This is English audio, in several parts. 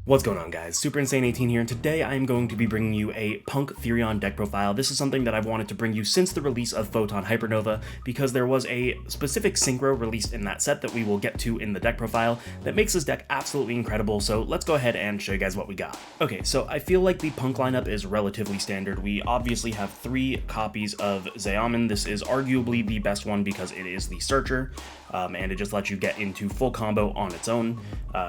What's going on, guys? Super Insane 18 here, and today I am going to be bringing you a P.U.N.K Therion deck profile. This is something that I've wanted to bring you since the release of Photon Hypernova, because there was a specific synchro released in that set that we will get to in the deck profile that makes this deck absolutely incredible, so let's go ahead and show you guys what we got. Okay, so I feel like the P.U.N.K lineup is relatively standard. We obviously have 3 copies of Xeomin. This is arguably the best one because it is the Searcher, and it just lets you get into full combo on its own.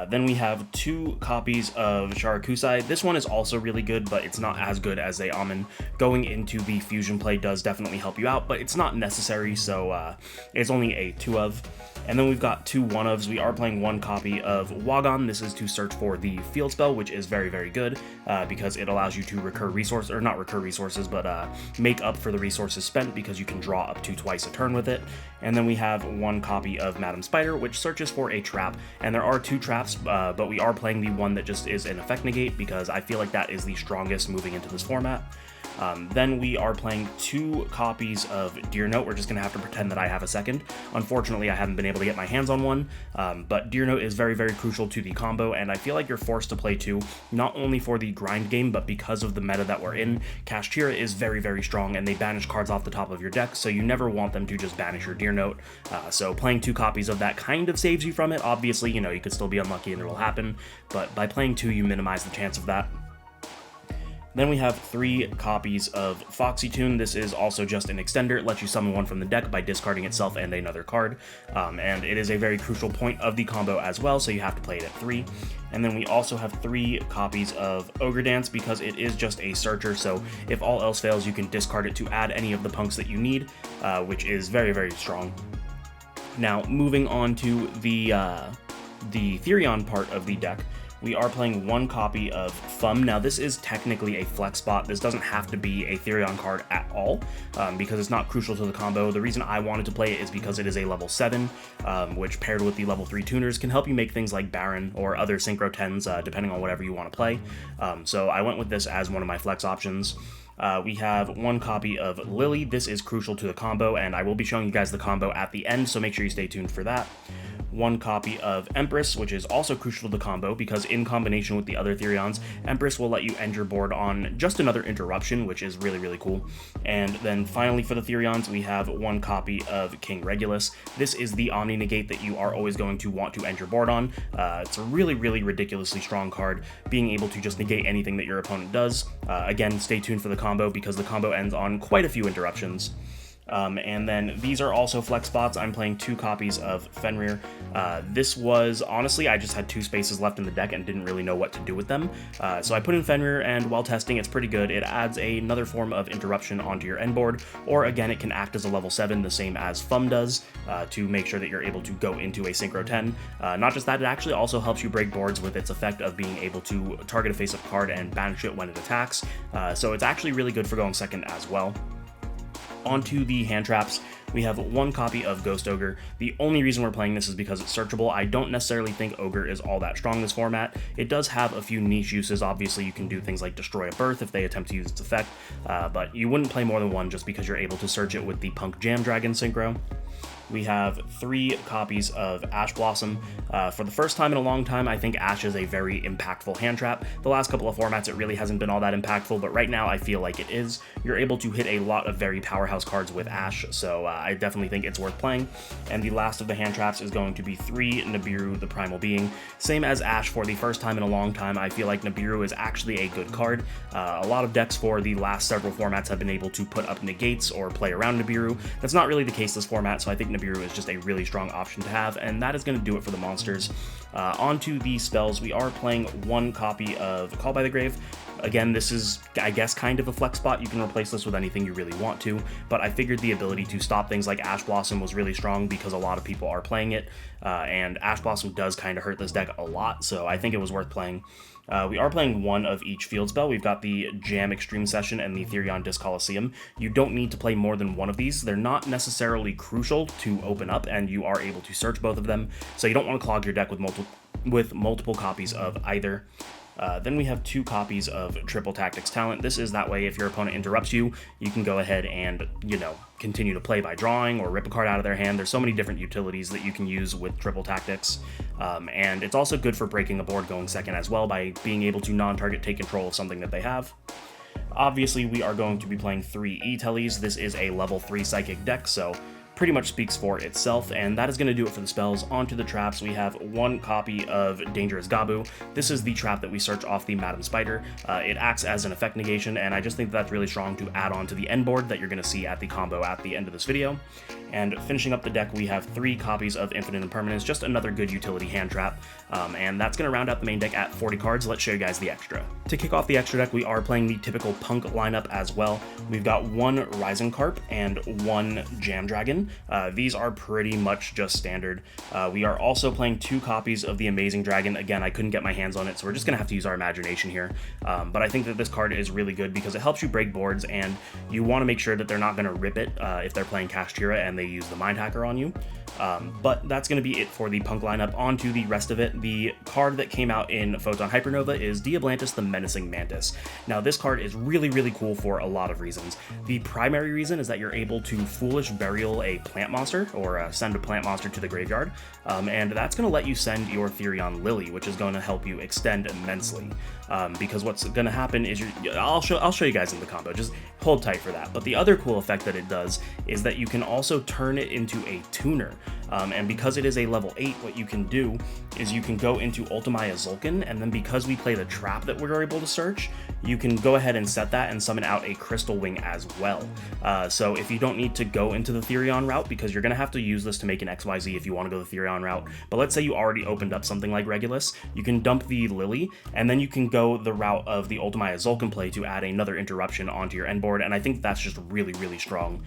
Then we have 2 copies of Sharakusai. This one is also really good, but it's not as good as Xeomin. Going into the fusion play does definitely help you out, but it's not necessary, so it's only a 2 of. And then we've got 2 1-ofs. We are playing 1 copy of Wagon. This is to search for the field spell, which is very, very good because it allows you to recur resources, or not recur resources, but make up for the resources spent because you can draw up to twice a turn with it. And then we have 1 copy of Madam Spider, which searches for a trap. And there are 2 traps, but we are playing the one that just is an effect negate because I feel like that is the strongest moving into this format. Then we are playing 2 copies of Deer Note. We're just going to have to pretend that I have a second. Unfortunately, I haven't been able to get my hands on one, but Deer Note is very, very crucial to the combo, and I feel like you're forced to play 2, not only for the grind game, but because of the meta that we're in. Kashtira is very, very strong, and they banish cards off the top of your deck, so you never want them to just banish your Deer Note. So playing 2 copies of that kind of saves you from it. Obviously, you know, you could still be unlucky and it will happen, but by playing 2, you minimize the chance of that. Then we have 3 copies of Foxy Tune. This is also just an extender. It lets you summon one from the deck by discarding itself and another card. And it is a very crucial point of the combo as well, so you have to play it at 3. And then we also have 3 copies of Ogre Dance because it is just a searcher, so if all else fails, you can discard it to add any of the punks that you need, which is very, very strong. Now, moving on to the Therion part of the deck, we are playing 1 copy of Thumb. Now, this is technically a flex spot. This doesn't have to be a Therion card at all, because it's not crucial to the combo. The reason I wanted to play it is because it is a level 7, which paired with the level 3 tuners can help you make things like Baron or other Synchro 10s, depending on whatever you want to play. So I went with this as one of my flex options. We have 1 copy of Lily. This is crucial to the combo, and I will be showing you guys the combo at the end, so make sure you stay tuned for that. 1 copy of Empress, which is also crucial to the combo because in combination with the other Therions, Empress will let you end your board on just another interruption, which is really, really cool. And then finally for the Therions, we have 1 copy of King Regulus. This is the Omni Negate that you are always going to want to end your board on. It's a really, really ridiculously strong card, being able to just negate anything that your opponent does. Again, stay tuned for the combo because the combo ends on quite a few interruptions. And then these are also flex spots. I'm playing 2 copies of Fenrir. This was, honestly, I just had 2 spaces left in the deck and didn't really know what to do with them. So I put in Fenrir, and while testing, it's pretty good. It adds another form of interruption onto your end board, or again, it can act as a level 7, the same as Thumb does, to make sure that you're able to go into a Synchro 10. Not just that, it actually also helps you break boards with its effect of being able to target a face-up card and banish it when it attacks. So it's actually really good for going second as well. Onto the Handtraps, we have 1 copy of Ghost Ogre. The only reason we're playing this is because it's searchable. I don't necessarily think Ogre is all that strong in this format. It does have a few niche uses. Obviously, you can do things like destroy a birth if they attempt to use its effect, but you wouldn't play more than 1 just because you're able to search it with the P.U.N.K Jam Dragon synchro. We have 3 copies of Ash Blossom. For the first time in a long time, I think Ash is a very impactful hand trap. The last couple of formats, it really hasn't been all that impactful, but right now I feel like it is. You're able to hit a lot of very powerhouse cards with Ash, so I definitely think it's worth playing. And the last of the hand traps is going to be 3 Nibiru, the Primal Being. Same as Ash, for the first time in a long time, I feel like Nibiru is actually a good card. A lot of decks for the last several formats have been able to put up negates or play around Nibiru. That's not really the case this format, so I think Nibiru is just a really strong option to have, and that is going to do it for the monsters. Onto the spells, we are playing 1 copy of Call by the Grave. Again, this is, I guess, kind of a flex spot. You can replace this with anything you really want to, but I figured the ability to stop things like Ash Blossom was really strong because a lot of people are playing it, and Ash Blossom does kind of hurt this deck a lot, so I think it was worth playing. We are playing 1 of each field spell. We've got the Jam Extreme Session and the Therion Disc Coliseum. You don't need to play more than 1 of these. They're not necessarily crucial to open up, and you are able to search both of them, so you don't want to clog your deck with with multiple copies of either. Then we have 2 copies of Triple Tactics Talent. This is that way if your opponent interrupts you, you can go ahead and, continue to play by drawing or rip a card out of their hand. There's so many different utilities that you can use with Triple Tactics. And it's also good for breaking a board going second as well by being able to non-target take control of something that they have. Obviously, we are going to be playing 3 E-Teles. This is a level 3 Psychic deck, so pretty much speaks for itself, and that is going to do it for the spells. Onto the traps, we have 1 copy of Dangerous Gabu. This is the trap that we search off the Madam Spider. It acts as an effect negation, and I just think that's really strong to add on to the end board that you're going to see at the combo at the end of this video. And finishing up the deck, we have 3 copies of Infinite Impermanence, just another good utility hand trap, and that's going to round out the main deck at 40 cards. Let's show you guys the extra. To kick off the extra deck, we are playing the typical Punk lineup as well. We've got 1 Rising Carp and 1 Jam Dragon. These are pretty much just standard. We are also playing 2 copies of the Amazing Dragon. Again, I couldn't get my hands on it, so we're just going to have to use our imagination here. But I think that this card is really good because it helps you break boards, and you want to make sure that they're not going to rip it if they're playing Kashtira and they use the Mind Hacker on you. But that's going to be it for the Punk lineup. On to the rest of it. The card that came out in Photon Hypernova is Diabolantis the Menacing Mantis. Now, this card is really, really cool for a lot of reasons. The primary reason is that you're able to Foolish Burial a plant monster, or send a plant monster to the graveyard, and that's going to let you send your Therion Lily, which is going to help you extend immensely. Because what's going to happen is I'll show you guys in the combo. Just hold tight for that. But the other cool effect that it does is that you can also turn it into a tuner. And because it is a level 8, what you can do is you can go into Ultimaya Zulkin, and then because we play the trap that we're able to search, you can go ahead and set that and summon out a Crystal Wing as well. So if you don't need to go into the Therion route, because you're going to have to use this to make an XYZ if you want to go the Therion route, but let's say you already opened up something like Regulus, you can dump the Lily, and then you can go the route of the Ultimaya Zulkin play to add another interruption onto your end board, and I think that's just really, really strong.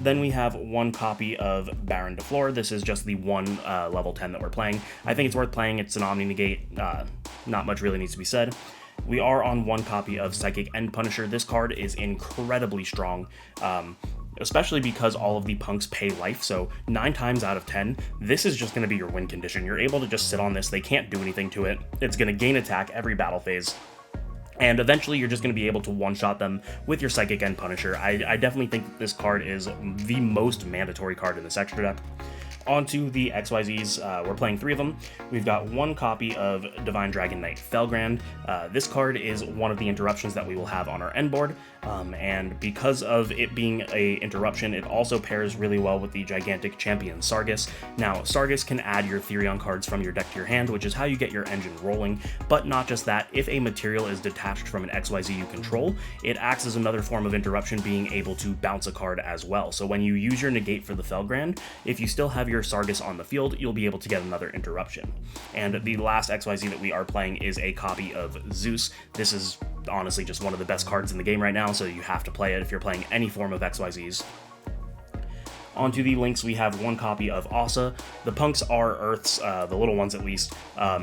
Then we have 1 copy of Baron de Flor. This is just the 1 level 10 that we're playing. I think it's worth playing. It's an Omni Negate. Not much really needs to be said. We are on 1 copy of Psychic End Punisher. This card is incredibly strong, especially because all of the punks pay life, so 9 times out of 10, this is just going to be your win condition. You're able to just sit on this. They can't do anything to it. It's going to gain attack every battle phase, and eventually you're just going to be able to one-shot them with your Psychic End Punisher. I definitely think that this card is the most mandatory card in this extra deck. Onto the XYZs, we're playing 3 of them. We've got 1 copy of Divine Dragon Knight Felgrand. This card is one of the interruptions that we will have on our end board, and because of it being a interruption, it also pairs really well with the Gigantic Champion Sargus. Now, Sargus can add your Therion cards from your deck to your hand, which is how you get your engine rolling, but not just that. If a material is detached from an XYZ you control, it acts as another form of interruption, being able to bounce a card as well. So when you use your negate for the Felgrand, if you still have your Sargus on the field, you'll be able to get another interruption. And the last XYZ that we are playing is a copy of Zeus. This is honestly just one of the best cards in the game right now, so you have to play it if you're playing any form of XYZs. Onto the links, we have 1 copy of Asa. The punks are Earths, the little ones at least,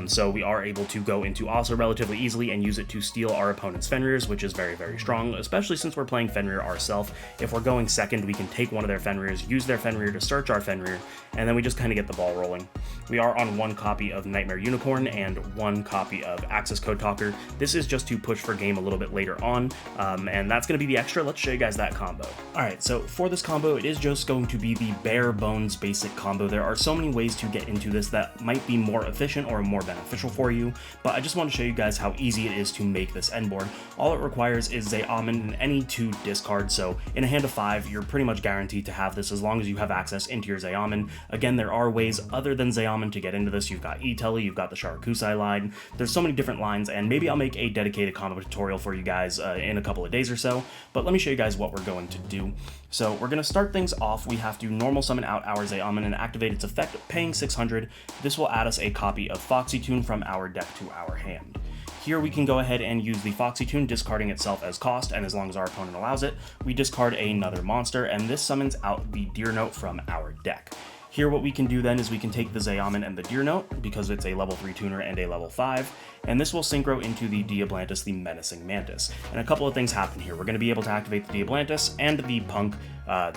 so we are able to go into Asa relatively easily and use it to steal our opponent's Fenrirs, which is very, very strong, especially since we're playing Fenrir ourselves. If we're going second, we can take one of their Fenrirs, use their Fenrir to search our Fenrir, and then we just kind of get the ball rolling. We are on 1 copy of Nightmare Unicorn and 1 copy of Axis Code Talker. This is just to push for game a little bit later on, and that's going to be the extra. Let's show you guys that combo. Alright, so for this combo, it is just going to be the bare bones basic combo. There are so many ways to get into this that might be more efficient or more beneficial for you, but I just want to show you guys how easy it is to make this end board. All it requires is Zeaman and any 2 discards, so in a hand of 5, you're pretty much guaranteed to have this as long as you have access into your Zeaman. Again, there are ways other than Zeaman to get into this. You've got E-Tele, you've got the Sharakusai line, there's so many different lines, and maybe I'll make a dedicated combo tutorial for you guys in a couple of days or so, but let me show you guys what we're going to do. So we're going to start things off. We have to normal summon out our Zeaman and activate its effect, paying 600. This will add us a copy of Foxy Tune from our deck to our hand. Here we can go ahead and use the Foxy Tune, discarding itself as cost, and as long as our opponent allows it, we discard another monster, and this summons out the Deer Note from our deck. Here what we can do then is we can take the Zeaman and the Deer Note, because it's a level 3 tuner and a level 5, and this will synchro into the Diabolantis the Menacing Mantis. And a couple of things happen here. We're going to be able to activate the Diabolantis and the Punk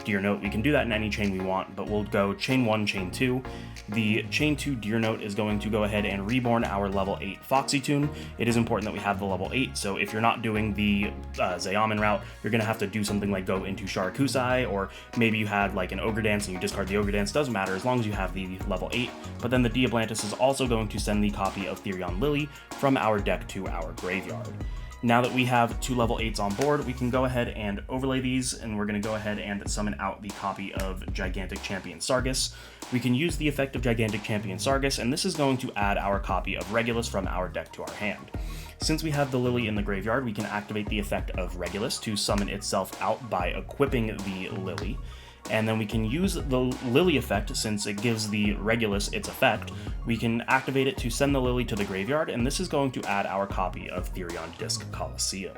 Deer Note. We can do that in any chain we want, but we'll go chain 1, chain 2. The chain 2 Deer Note is going to go ahead and reborn our level 8 Foxy Tune. It is important that we have the level 8, so if you're not doing the Zayaman route, you're going to have to do something like go into Sharakusai, or maybe you had like an Ogre Dance and you discard the Ogre Dance. Doesn't matter as long as you have the level 8. But then the Diabolantis is also going to send the copy of Therion Lily from our deck to our graveyard. Now that we have 2 level 8s on board, we can go ahead and overlay these, and we're going to go ahead and summon out the copy of Gigantic Champion Sargus. We can use the effect of Gigantic Champion Sargus, and this is going to add our copy of Regulus from our deck to our hand. Since we have the Lily in the graveyard, we can activate the effect of Regulus to summon itself out by equipping the Lily. And then we can use the Lily effect, since it gives the Regulus its effect. We can activate it to send the Lily to the graveyard, and this is going to add our copy of Therion Disc Colosseum.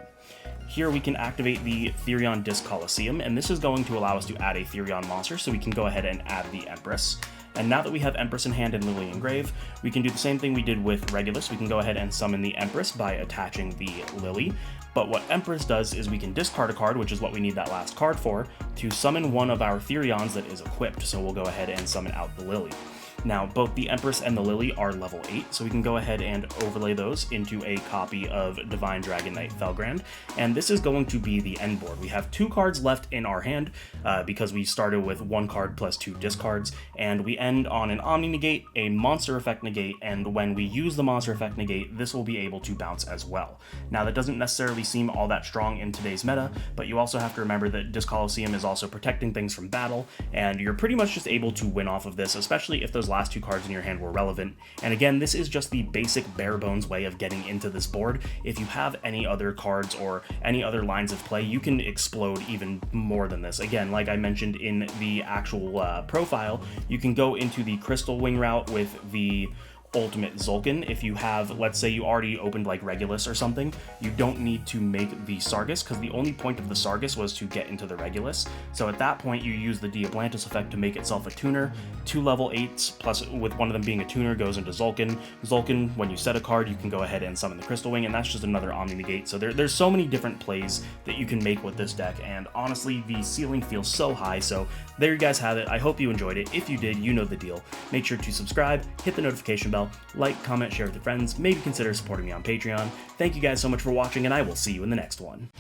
Here we can activate the Therion Disc Colosseum, and this is going to allow us to add a Therion monster, so we can go ahead and add the Empress. And now that we have Empress in hand and Lily in grave, we can do the same thing we did with Regulus. We can go ahead and summon the Empress by attaching the Lily. But what Empress does is we can discard a card, which is what we need that last card for, to summon one of our Therions that is equipped. So we'll go ahead and summon out the Lily. Now, both the Empress and the Lily are level 8, so we can go ahead and overlay those into a copy of Divine Dragon Knight Felgrand, and this is going to be the end board. We have 2 cards left in our hand, because we started with 1 card plus 2 discards, and we end on an Omni Negate, a Monster Effect Negate, and when we use the Monster Effect Negate, this will be able to bounce as well. Now, that doesn't necessarily seem all that strong in today's meta, but you also have to remember that Disc Colosseum is also protecting things from battle, and you're pretty much just able to win off of this, especially if those last 2 cards in your hand were relevant. And again, this is just the basic bare bones way of getting into this board. If you have any other cards or any other lines of play, you can explode even more than this. Again, like I mentioned in the actual profile, you can go into the Crystal Wing route with the Ultimate Zulkin. If you have, let's say you already opened like Regulus or something, you don't need to make the Sargus, because the only point of the Sargus was to get into the Regulus. So at that point, you use the Diabolantis effect to make itself a tuner. 2 level 8s, plus with one of them being a tuner, goes into Zulkin. Zulkin, when you set a card, you can go ahead and summon the Crystal Wing, and that's just another Omni Negate. So there's so many different plays that you can make with this deck, and honestly, the ceiling feels so high. So there you guys have it. I hope you enjoyed it. If you did, you know the deal. Make sure to subscribe, hit the notification bell, like, comment, share with your friends, maybe consider supporting me on Patreon. Thank you guys so much for watching, and I will see you in the next one.